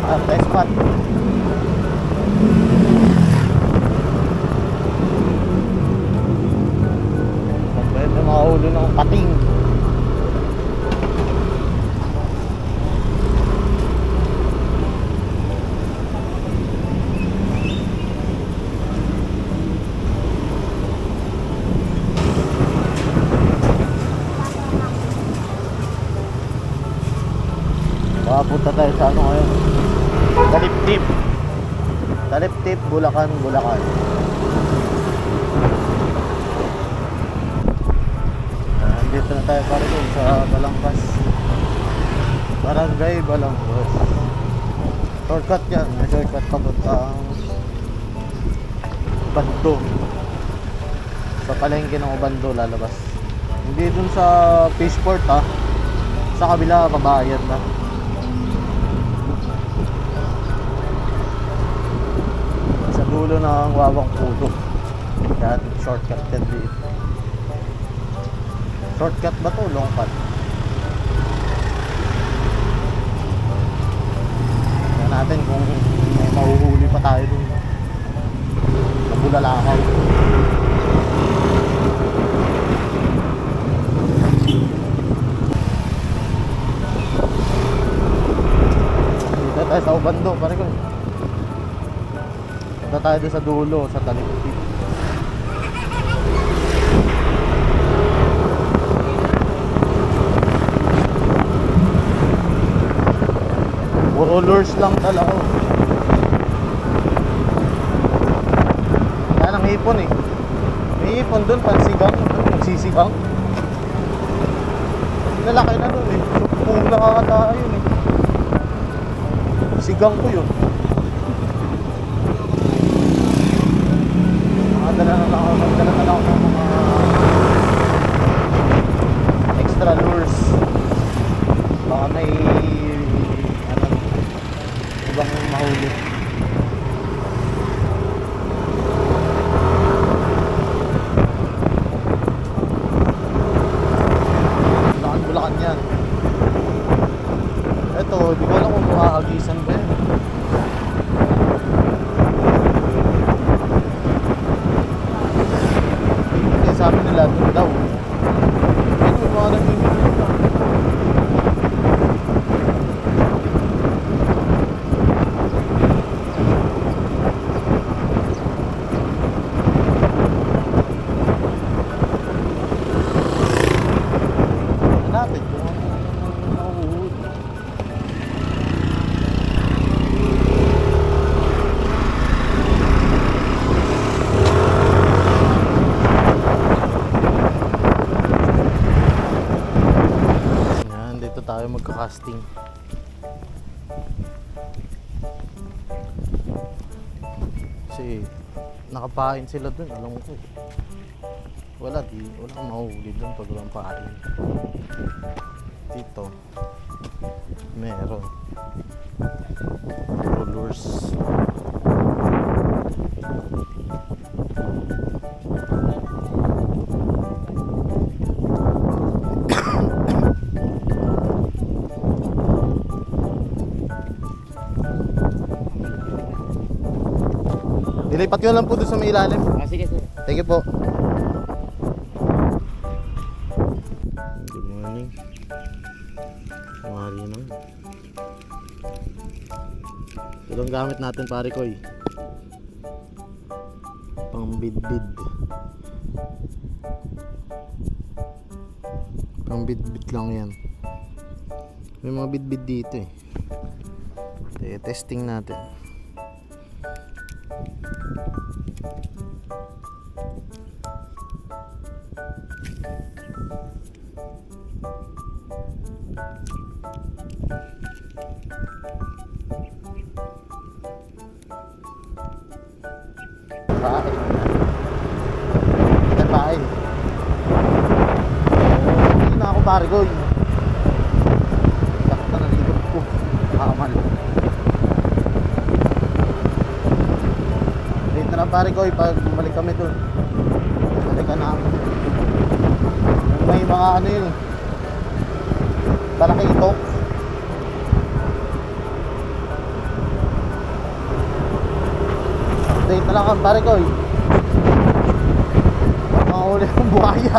Next spot. Pwede makahuli ng pating. Punta tayo sa ano ngayon, Taliptip. Taliptip, Bulacan, Bulacan. Dito na tayo para doon sa Balangkas, Barangay Balangkas. Shortcut yan, may shortcut papuntang Bando. Sa palengke ng Bando lalabas. Hindi dun sa Fishport ha, sa kabila pabayad na. Dulo ng Wawang Pulo. Yan, shortcut yan dito. Shortcut ba to? Long cut. Tignan natin kung may mahuhuli pa tayo dun sa Bulalakaw. Dito tayo sa Ubando, pare ko. Punta tayo doon sa dulo, sa Taliptip. Puro lures lang talaga. Wala nang hipon eh. May hipon doon, pansigang, nagsisigang. Lalaki na doon eh. Kung nakakata yun eh. Sigang ko yun. Magdala na lang ako ng mga extra lures. Baka may ano, ibang mahuli. Bulacan yan. Ito, di ko alam kung makakagisan ba yan. Sabi nila doon daw. Ito mga nagmimili pa. Hanapin kung ano mahuhuli. Tayo magka-casting. Kasi nakapain sila dun, alam ko. Wala kang mahuli dun pag walang pain. Dito meron lures. Ilipat ko lang po doon sa may ilalim. Sige, sir. Thank you po. Good morning. Mari na. Ito lang gamit natin, pare ko eh. Pang bid-bid. Pang bid-bid lang yan. May mga bid-bid dito eh. Kaya testing natin. Bahay. Ito bahay. Hindi na ako pare ko. Bakit na nalibot ko? Nakamal. Dito na pare ko. Pag bumalik kami dun, balikan namin. May mga ano yun, talaking itok. Wala kang pare ko eh. Makahuli ng buhaya.